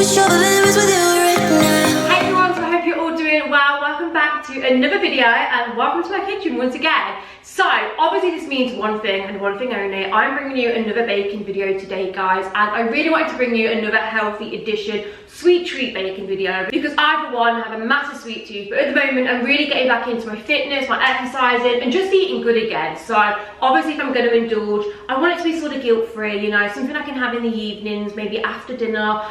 strawberries with you right now. Hey everyone, so I hope you're all doing well. Welcome back to another video and welcome to my kitchen once again. So obviously this means one thing and one thing only. I'm bringing you another baking video today, guys, and I really wanted to bring you another healthy edition sweet treat baking video because I, for one, have a massive sweet tooth, but at the moment I'm really getting back into my fitness, my exercising and just eating good again. So obviously if I'm going to indulge, I want it to be sort of guilt-free, you know, something I can have in the evenings, maybe after dinner,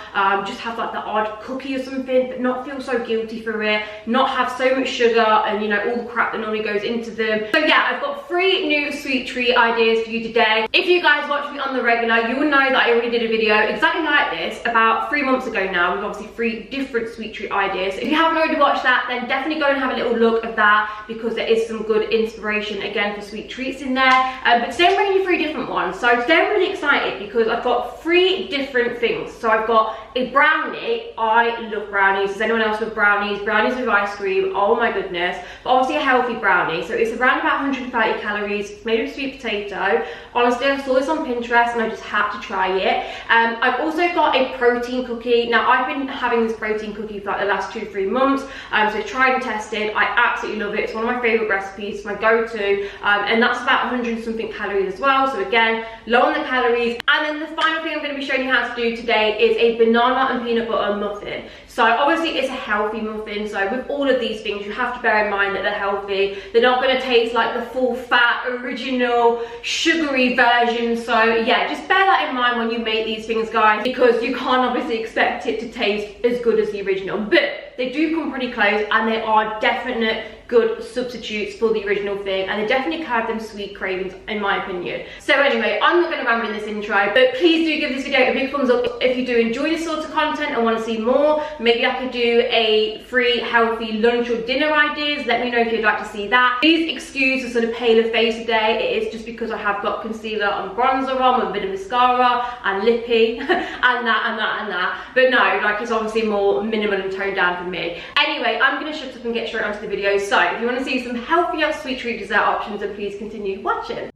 just have like the odd cookie or something, but not feel so guilty for it, not have so much sugar and, you know, all the crap that normally goes into them. So yeah, I've got 3 new sweet treat ideas for you today. If you guys watch me on the regular, you will know that I already did a video exactly like this about 3 months ago now, with obviously 3 different sweet treat ideas. If you haven't already watched that, then definitely go and have a little look at that because there is some good inspiration again for sweet treats in there. But today I'm bringing you 3 different ones. So today I'm really excited because I've got 3 different things. So I've got a brownie. I love brownies. Does anyone else love brownies? Brownies with ice cream, oh my goodness. But obviously a healthy brownie. So it's around about 130 calories, it's made with sweet potato. Honestly, I saw this on Pinterest and I just had to try it. I've also got a protein cookie. Now I've been having this protein cookie for like the last 2-3 months. So it's tried and tested. I absolutely love it. It's one of my favorite recipes, my go-to. And that's about 100 something calories as well. So again, low on the calories. And then the final thing I'm going to be showing you how to do today is a banana and peanut butter muffin. So obviously it's a healthy muffin. So with all of these things, you have to bear in mind that they're healthy. They're not going to taste like the full fat, original, sugary version. So yeah, just bear that in mind when you make these things, guys, because you can't obviously expect it to taste as good as the original. But they do come pretty close and they are definite good substitutes for the original thing, and they definitely curb them sweet cravings in my opinion. So anyway, I'm not going to ramble in this intro, but please do give this video a big thumbs up if you do enjoy this sort of content and want to see more. Maybe I could do a free healthy lunch or dinner ideas. Let me know if you'd like to see that. Please excuse the sort of paler face today. It is just because I have got concealer and bronzer on with a bit of mascara and lippy and that. But no, like it's obviously more minimal and toned down for me. Anyway, I'm going to shut up and get straight onto the video. So if you want to see some healthier sweet treat dessert options, then please continue watching.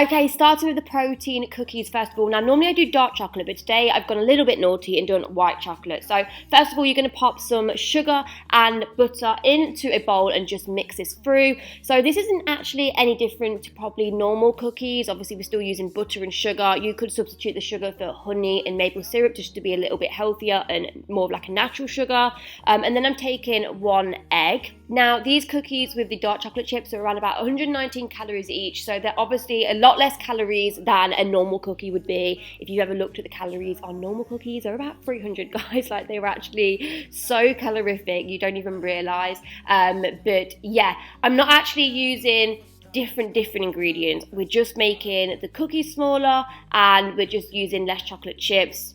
Okay, starting with the protein cookies first of all. Now normally I do dark chocolate, but today I've gone a little bit naughty and done white chocolate. So first of all, you're going to pop some sugar and butter into a bowl and just mix this through. So this isn't actually any different to probably normal cookies. Obviously we're still using butter and sugar. You could substitute the sugar for honey and maple syrup just to be a little bit healthier and more of like a natural sugar. And then I'm taking 1 egg. Now these cookies with the dark chocolate chips are around about 119 calories each, so they're obviously a lot less calories than a normal cookie would be. If you ever looked at the calories on normal cookies, they're about 300, guys. Like they were actually so calorific you don't even realize. But yeah, I'm not actually using different ingredients. We're just making the cookies smaller and we're just using less chocolate chips.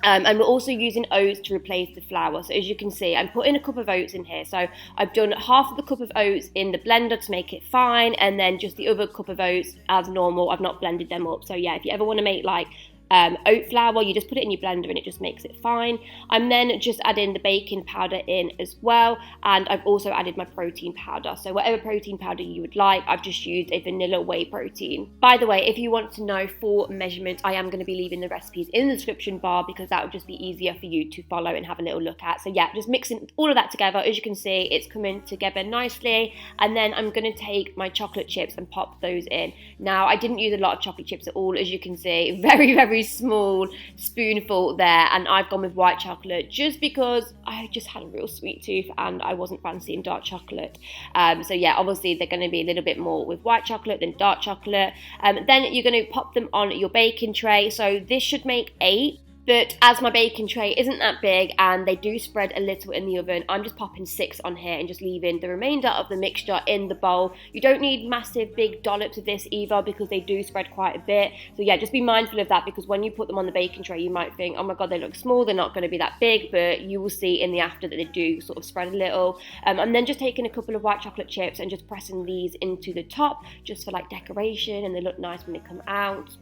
And we're also using oats to replace the flour. So as you can see, I'm putting a cup of oats in here. So I've done half of the cup of oats in the blender to make it fine, and then just the other cup of oats as normal. I've not blended them up. So yeah, if you ever want to make like oat flour, you just put it in your blender and it just makes it fine. I'm then just adding the baking powder in as well, and I've also added my protein powder. So whatever protein powder you would like, I've just used a vanilla whey protein. By the way, if you want to know full measurements, I am going to be leaving the recipes in the description bar because that would just be easier for you to follow and have a little look at. So yeah, just mixing all of that together. As you can see, it's coming together nicely, and then I'm going to take my chocolate chips and pop those in. Now I didn't use a lot of chocolate chips at all, as you can see, very small spoonful there, and I've gone with white chocolate just because I just had a real sweet tooth and I wasn't fancying dark chocolate. So yeah, obviously they're going to be a little bit more with white chocolate than dark chocolate. Then you're going to pop them on your baking tray. So this should make 8. But as my baking tray isn't that big and they do spread a little in the oven, I'm just popping 6 on here and just leaving the remainder of the mixture in the bowl. You don't need massive big dollops of this either because they do spread quite a bit. So yeah, just be mindful of that, because when you put them on the baking tray, you might think, oh my god, they look small, they're not going to be that big, but you will see in the after that they do sort of spread a little. And then just taking a couple of white chocolate chips and just pressing these into the top just for like decoration, and they look nice when they come out.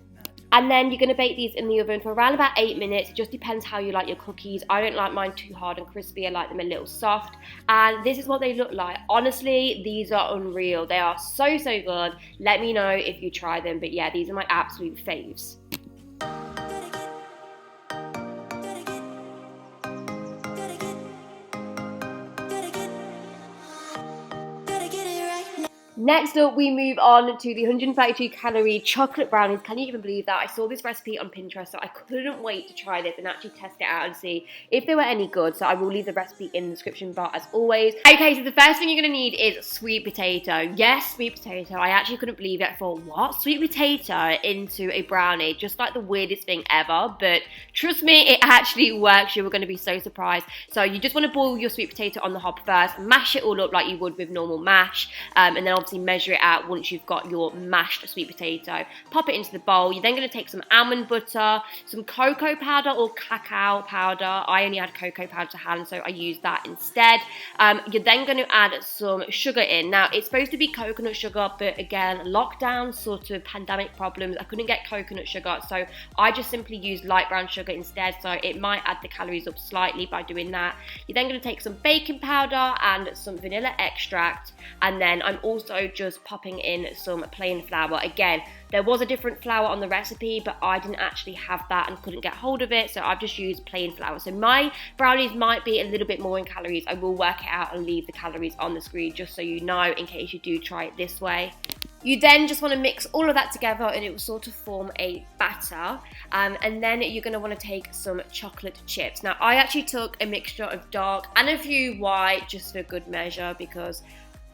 And then you're going to bake these in the oven for around about 8 minutes. It just depends how you like your cookies. I don't like mine too hard and crispy. I like them a little soft. And this is what they look like. Honestly, these are unreal. They are so, so good. Let me know if you try them. But yeah, these are my absolute faves. Next up, we move on to the 132 calorie chocolate brownies. Can you even believe that? I saw this recipe on Pinterest, so I couldn't wait to try this and actually test it out and see if they were any good. So I will leave the recipe in the description bar as always. Okay, so the first thing you're gonna need is sweet potato. Yes, sweet potato. I actually couldn't believe it. I thought, what? Sweet potato into a brownie? Just like the weirdest thing ever. But trust me, it actually works. You were gonna be so surprised. So you just wanna boil your sweet potato on the hob first, mash it all up like you would with normal mash, and then obviously measure it out once you've got your mashed sweet potato. Pop it into the bowl. You're then going to take some almond butter, some cocoa powder or cacao powder. I only had cocoa powder to hand, so I used that instead. You're then going to add some sugar in. Now, it's supposed to be coconut sugar, but again, lockdown, sort of pandemic problems, I couldn't get coconut sugar, so I just simply used light brown sugar instead, so it might add the calories up slightly by doing that. You're then going to take some baking powder and some vanilla extract, and then I'm also just popping in some plain flour. Again, there was a different flour on the recipe, but I didn't actually have that and couldn't get hold of it, so I've just used plain flour. So my brownies might be a little bit more in calories. I will work it out and leave the calories on the screen just so you know in case you do try it this way. You then just want to mix all of that together and it will sort of form a batter. And then you're going to want to take some chocolate chips. Now, I actually took a mixture of dark and a few white just for good measure because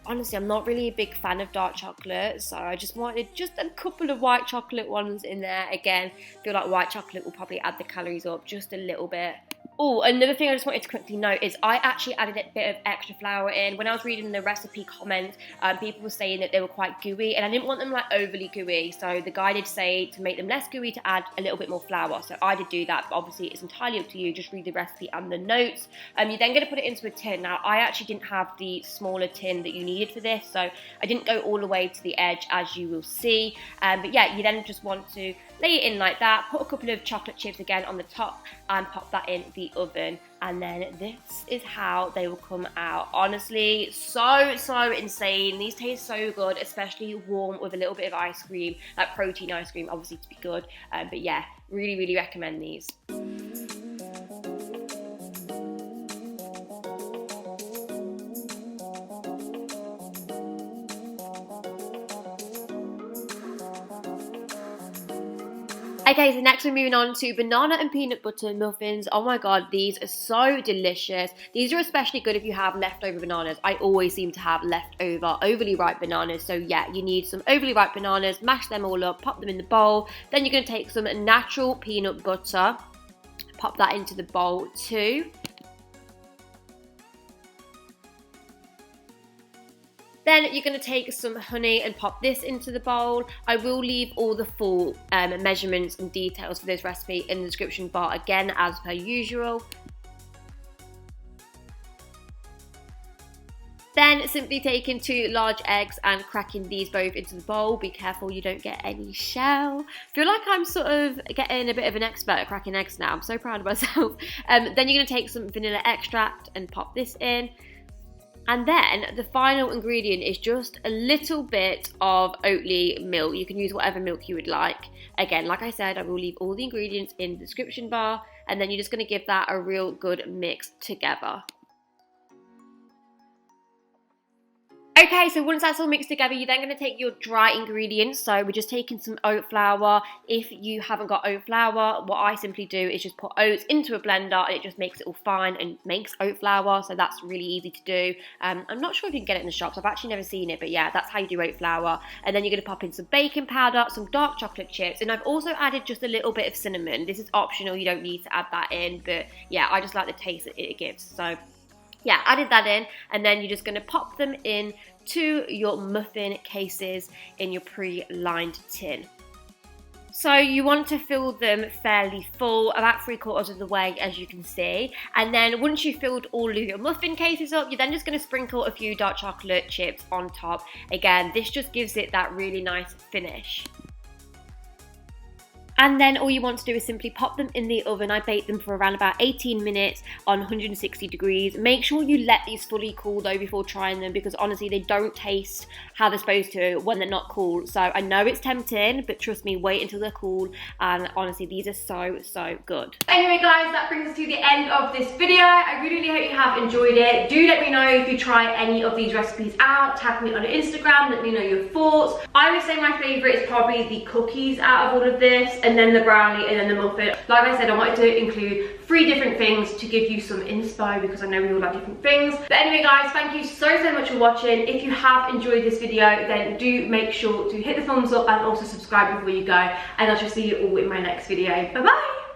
honestly, I'm not really a big fan of dark chocolate, so I just wanted just a couple of white chocolate ones in there. Again, I feel like white chocolate will probably add the calories up just a little bit. Oh, another thing I just wanted to quickly note is I actually added a bit of extra flour in. When I was reading the recipe comments, people were saying that they were quite gooey, and I didn't want them like overly gooey. So the guy did say to make them less gooey to add a little bit more flour. So I did do that, but obviously it's entirely up to you. Just read the recipe and the notes. You're then going to put it into a tin. Now, I actually didn't have the smaller tin that you needed for this, so I didn't go all the way to the edge, as you will see. But yeah, you then just want to lay it in like that, put a couple of chocolate chips again on the top and pop that in the oven, and then this is how they will come out. Honestly, so insane. These taste so good, especially warm with a little bit of ice cream, like protein ice cream, obviously to be good. But yeah, really recommend these. Okay, so next we're moving on to banana and peanut butter muffins. Oh my god, these are so delicious. These are especially good if you have leftover bananas. I always seem to have leftover overly ripe bananas. So yeah, you need some overly ripe bananas, mash them all up, pop them in the bowl. Then you're going to take some natural peanut butter, pop that into the bowl too. Then you're going to take some honey and pop this into the bowl. I will leave all the full measurements and details for this recipe in the description bar again, as per usual. Then simply taking 2 large eggs and cracking these both into the bowl. Be careful you don't get any shell. I feel like I'm sort of getting a bit of an expert at cracking eggs now. I'm so proud of myself. Then you're going to take some vanilla extract and pop this in. And then the final ingredient is just a little bit of Oatly milk. You can use whatever milk you would like. Again, like I said, I will leave all the ingredients in the description bar, and then you're just going to give that a real good mix together. Okay, so once that's all mixed together, you're then going to take your dry ingredients. So we're just taking some oat flour. If you haven't got oat flour, what I simply do is just put oats into a blender and it just makes it all fine and makes oat flour. So that's really easy to do. I'm not sure if you can get it in the shops. I've actually never seen it, but yeah, that's how you do oat flour. And then you're going to pop in some baking powder, some dark chocolate chips, and I've also added just a little bit of cinnamon. This is optional. You don't need to add that in, but yeah, I just like the taste that it gives. So yeah, added that in, and then you're just going to pop them in to your muffin cases in your pre-lined tin. So you want to fill them fairly full, about 3/4 of the way, as you can see. And then once you've filled all of your muffin cases up, you're then just going to sprinkle a few dark chocolate chips on top. Again, this just gives it that really nice finish. And then all you want to do is simply pop them in the oven. I bake them for around about 18 minutes on 160 degrees. Make sure you let these fully cool though before trying them, because honestly they don't taste how they're supposed to when they're not cool. So I know it's tempting, but trust me, wait until they're cool, and honestly these are so good. Anyway guys, that brings us to the end of this video. I really hope you have enjoyed it. Do let me know if you try any of these recipes out. Tag me on Instagram, let me know your thoughts. I would say my favourite is probably the cookies out of all of this, and then the brownie, and then the muffin. Like I said, I wanted to include 3 different things to give you some inspo, because I know we all like different things. But anyway guys, thank you so much for watching. If you have enjoyed this video, then do make sure to hit the thumbs up and also subscribe before you go, and I shall see you all in my next video. Bye bye.